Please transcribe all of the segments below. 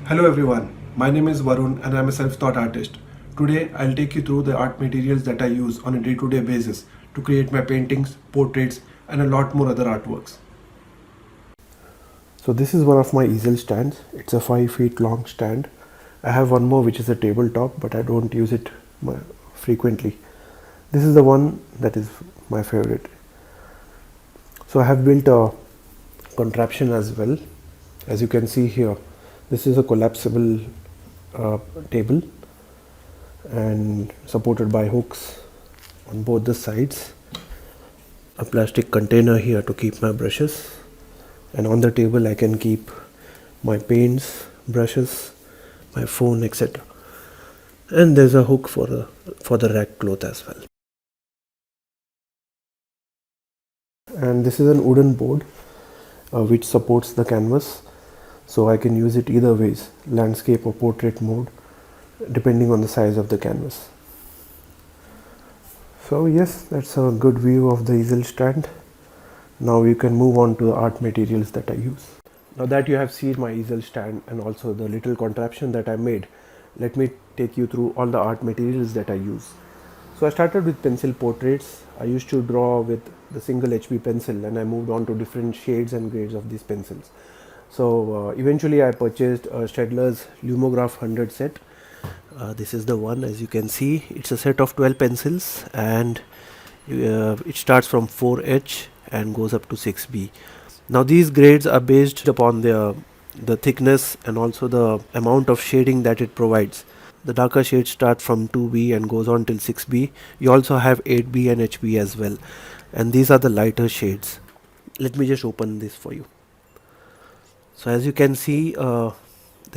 Hello everyone, my name is Varun and I'm a self-taught artist. Today I'll take you through the art materials that I use on a day-to-day basis to create my paintings, portraits and a lot more other artworks. So this is one of my easel stands. It's a 5 feet long stand. I have one more which is a tabletop, but I don't use it frequently. This is the one that is my favorite. So I have built a contraption as well. As you can see here, this is a collapsible table and supported by hooks on both the sides. A plastic container here to keep my brushes, and on the table I can keep my paints, brushes, my phone, etc. And there's a hook for the rack cloth as well. And this is an wooden board which supports the canvas, so I can use it either ways, landscape or portrait mode, depending on the size of the canvas. So yes, that's a good view of the easel stand. Now you can move on to the art materials that I use. Now that you have seen my easel stand and also the little contraption that I made, let me take you through all the art materials that I use. So I started with pencil portraits. I used to draw with the single HB pencil and I moved on to different shades and grades of these pencils. So eventually I purchased Staedtler's Lumograph 100 set. This is the one. As you can see, it's a set of 12 pencils and it starts from 4H and goes up to 6B. Now these grades are based upon the thickness and also the amount of shading that it provides. The darker shades start from 2B and goes on till 6B. You also have 8B and HB as well, and these are the lighter shades. Let me just open this for you. So as you can see, there are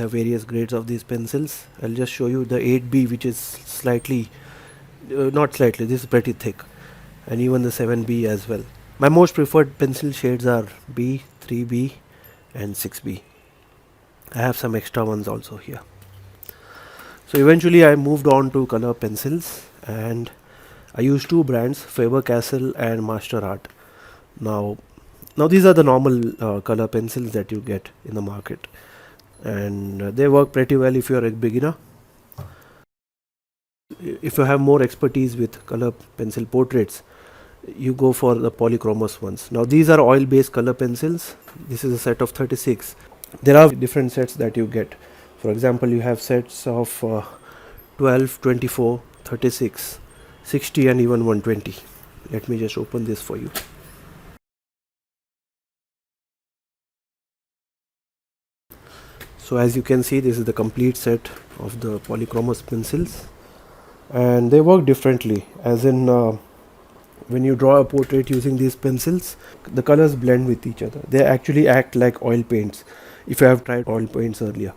various grades of these pencils. I'll just show you the 8B, which is slightly, not slightly, this is pretty thick, and even the 7B as well. My most preferred pencil shades are B, 3B and 6B. I have some extra ones also here. So eventually I moved on to color pencils and I use two brands, Faber-Castell and Master Art. Now these are the normal color pencils that you get in the market, and they work pretty well if you're a beginner. If you have more expertise with color pencil portraits, you go for the polychromos ones. Now these are oil based color pencils. This is a set of 36. There are different sets that you get. For example, you have sets of 12, 24, 36, 60 and even 120. Let me just open this for you. So as you can see, this is the complete set of the polychromos pencils, and they work differently, as in when you draw a portrait using these pencils, the colors blend with each other. They actually act like oil paints, if you have tried oil paints earlier,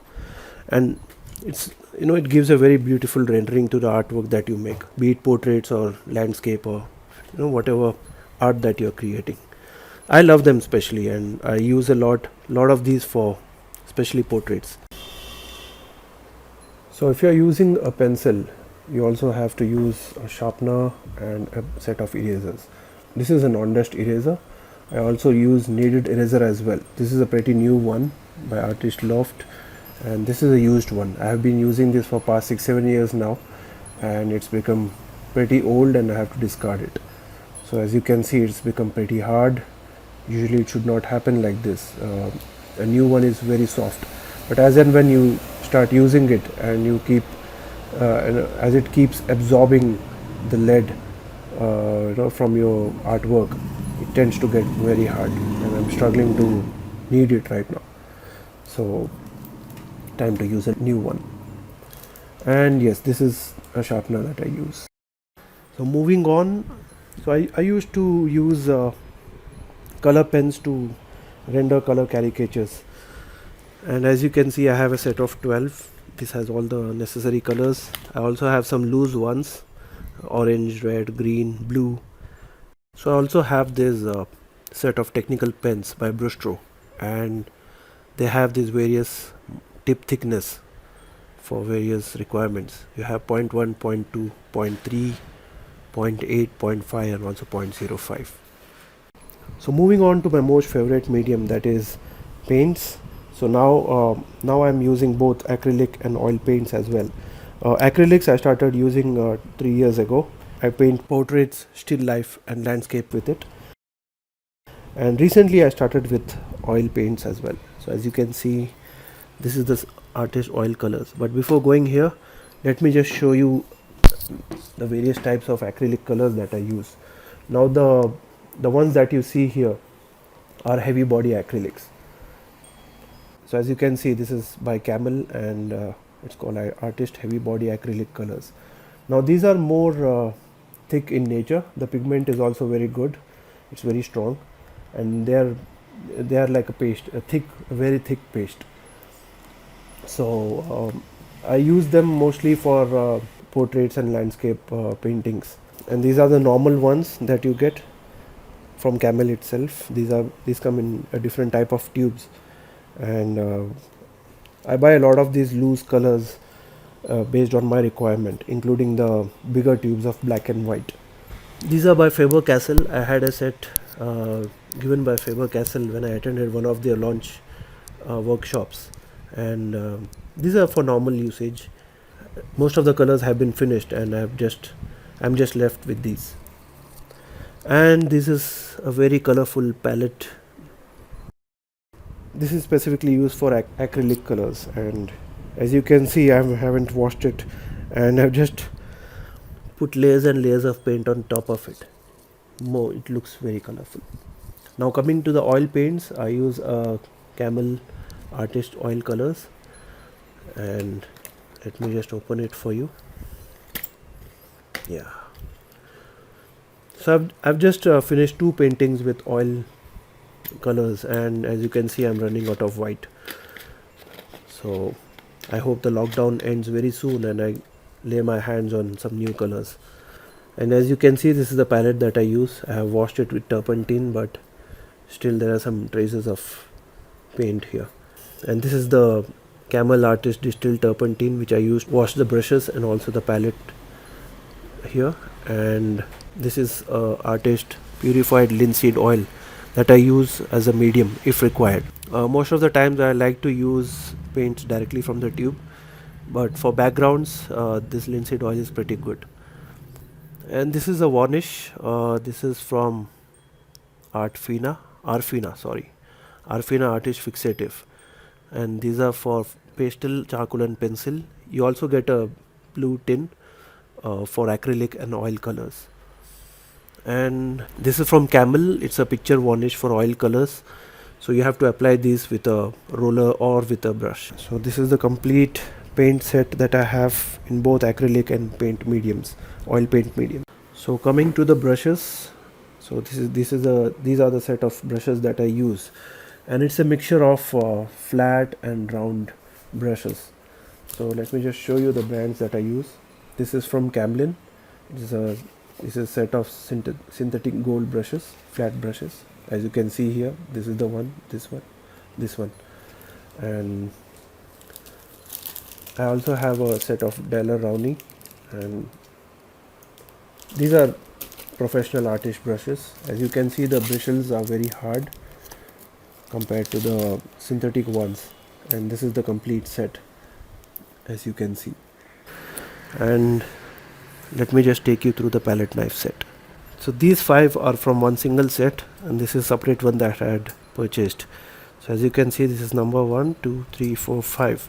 and it gives a very beautiful rendering to the artwork that you make, be it portraits or landscape or whatever art that you're creating. I love them especially, and I use a lot of these for especially portraits. So if you're using a pencil, you also have to use a sharpener and a set of erasers. This is a non-dust eraser. I also use kneaded eraser as well. This is a pretty new one by Artist Loft, and this is a used one. I have been using this for past 6-7 years now, and it's become pretty old and I have to discard it. So as you can see, it's become pretty hard. Usually it should not happen like this. A new one is very soft, but as and when you start using it and you keep as it keeps absorbing the lead from your artwork, it tends to get very hard, and I'm struggling to knead it right now. So time to use a new one. And yes, this is a sharpener that I use. So moving on, so I used to use color pens to render color caricatures, and as you can see, I have a set of 12. This has all the necessary colors. I also have some loose ones, orange, red, green, blue. So I also have this set of technical pens by Brustro, and they have these various tip thickness for various requirements. You have 0.1, 0.2, 0.3, 0.8, 0.5 and also 0.05. So moving on to my most favorite medium, that is paints. So now I'm using both acrylic and oil paints as well. Acrylics I started using 3 years ago. I paint portraits, still life, and landscape with it. And recently I started with oil paints as well. So as you can see, this is the artist oil colors. But before going here, let me just show you the various types of acrylic colors that I use. Now the ones that you see here are heavy body acrylics. So as you can see, this is by Camel, and it's called Artist Heavy Body Acrylic Colors. Now these are more thick in nature. The pigment is also very good. It's very strong, and they are like a paste, a very thick paste. So I use them mostly for portraits and landscape paintings. And these are the normal ones that you get from Camel itself. These come in a different type of tubes, and I buy a lot of these loose colors based on my requirement, including the bigger tubes of black and white. These are by Faber-Castell. I had a set given by Faber-Castell when I attended one of their launch workshops, and these are for normal usage. Most of the colors have been finished, and I'm just left with these. And this is a very colorful palette. This is specifically used for acrylic colors, and as you can see, I haven't washed it, and I've just put layers and layers of paint on top of it. More, it looks very colorful. Now coming to the oil paints, I use Camel Artist Oil Colors, and let me just open it for you. Yeah. So I've just finished 2 paintings with oil colors, and as you can see, I'm running out of white. So I hope the lockdown ends very soon and I lay my hands on some new colors. And as you can see, this is the palette that I use. I have washed it with turpentine, but still there are some traces of paint here. And this is the Camel Artist Distilled Turpentine, which I used to wash the brushes and also the palette here. And this is Artist Purified Linseed Oil that I use as a medium if required. Most of the times I like to use paints directly from the tube, but for backgrounds this linseed oil is pretty good. And this is a varnish. This is from Arfina Artist Fixative, and these are for pastel, charcoal and pencil. You also get a blue tin for acrylic and oil colors. And this is from Camel. It's a picture varnish for oil colors, so you have to apply these with a roller or with a brush. So this is the complete paint set that I have in both acrylic and paint mediums, oil paint medium. So coming to the brushes, so these are the set of brushes that I use, and it's a mixture of flat and round brushes. So let me just show you the brands that I use. This is from Camlin. This is a set of synthetic gold brushes, flat brushes. As you can see here, this is the one, this one, and I also have a set of Daler Rowney, and these are professional artist brushes. As you can see, the bristles are very hard compared to the synthetic ones, and this is the complete set, as you can see. And let me just take you through the palette knife set. So these 5 are from one single set, and this is separate one that I had purchased. So as you can see, this is number 1, 2, 3, 4, 5.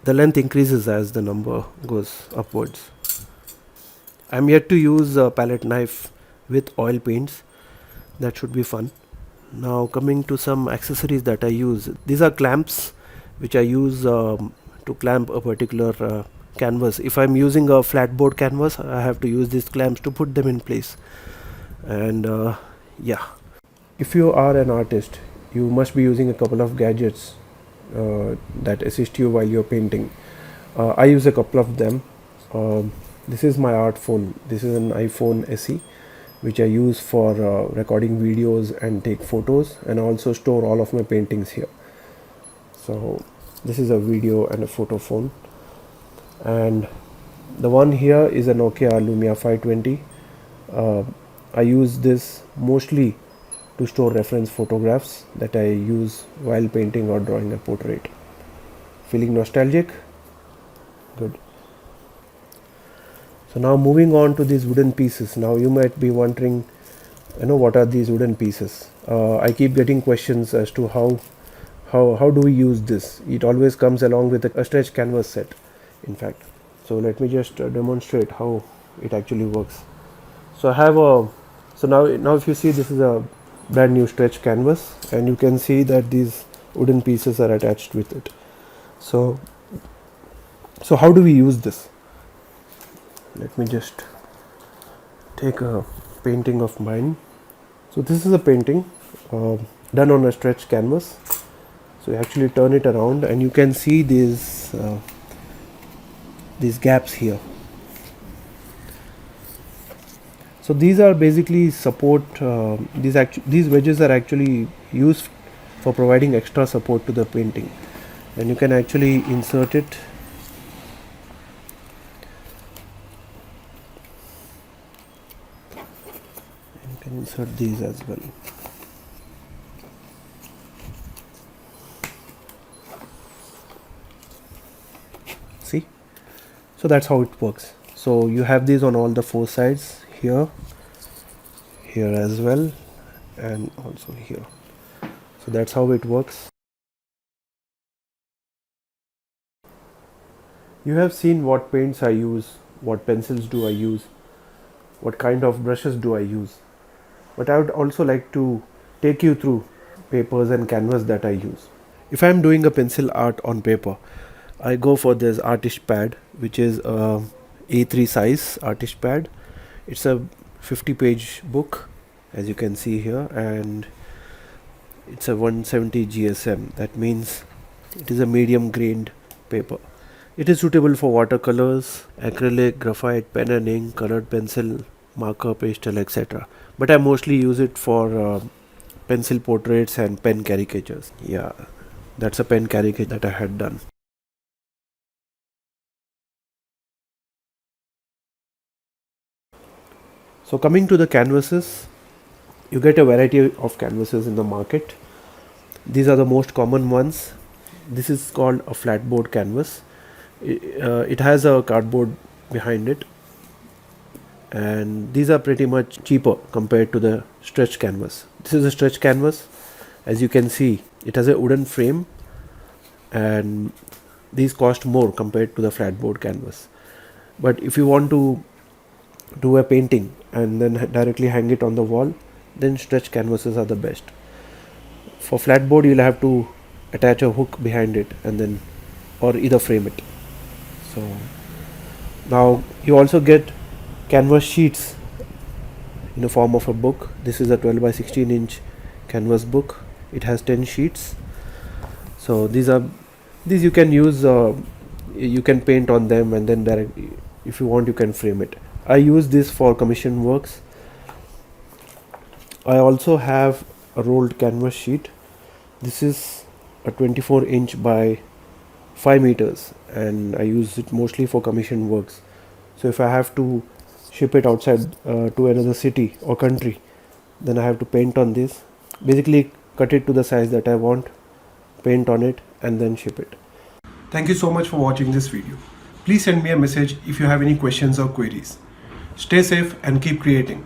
The length increases as the number goes upwards. I'm yet to use a palette knife with oil paints. That should be fun. Now coming to some accessories that I use. These are clamps which I use to clamp a particular canvas. If I'm using a flatboard canvas, I have to use these clamps to put them in place. And yeah, if you are an artist, you must be using a couple of gadgets that assist you while you're painting. I use a couple of them. This is my art phone. This is an iPhone SE, which I use for recording videos and take photos, and also store all of my paintings here. So this is a video and a photo phone. And the one here is a Nokia Lumia 520. I use this mostly to store reference photographs that I use while painting or drawing a portrait. Feeling nostalgic? Good. So now moving on to these wooden pieces. Now you might be wondering, what are these wooden pieces? I keep getting questions as to how do we use this. It always comes along with a stretch canvas set, in fact. So let me just demonstrate how it actually works. So I have now if you see, this is a brand new stretch canvas, and you can see that these wooden pieces are attached with it. So how do we use this? Let me just take a painting of mine. So this is a painting done on a stretch canvas. So you actually turn it around and you can see these gaps here. So these are basically support. These wedges are actually used for providing extra support to the painting, and you can actually insert it. You can insert these as well. See? So that's how it works. So you have these on all the four sides, here as well, and also here. So that's how it works. You have seen what paints I use, what pencils do I use, what kind of brushes do I use. But I would also like to take you through papers and canvas that I use. If I am doing a pencil art on paper, I go for this artist pad, which is a A3 size artist pad. It's a 50-page book, as you can see here, and it's a 170 GSM. That means it is a medium grained paper. It is suitable for watercolors, acrylic, graphite, pen and ink, colored pencil, marker, pastel, etc. But I mostly use it for pencil portraits and pen caricatures. Yeah, that's a pen caricature that I had done. So coming to the canvases, you get a variety of canvases in the market. These are the most common ones. This is called a flatboard canvas. It has a cardboard behind it, and these are pretty much cheaper compared to the stretch canvas. This is a stretch canvas. As you can see, it has a wooden frame, and these cost more compared to the flatboard canvas. But if you want to do a painting and then directly hang it on the wall, then stretch canvases are the best. For flatboard, you'll have to attach a hook behind it and then, or either frame it. So now you also get canvas sheets in the form of a book. This is a 12 by 16 inch canvas book. It has 10 sheets. So these you can use, you can paint on them, and then if you want, you can frame it. I use this for commission works. I also have a rolled canvas sheet. This is a 24 inch by 5 meters, and I use it mostly for commission works. So if I have to ship it outside to another city or country, then I have to paint on this. Basically cut it to the size that I want, paint on it, and then ship it. Thank you so much for watching this video. Please send me a message if you have any questions or queries. Stay safe and keep creating.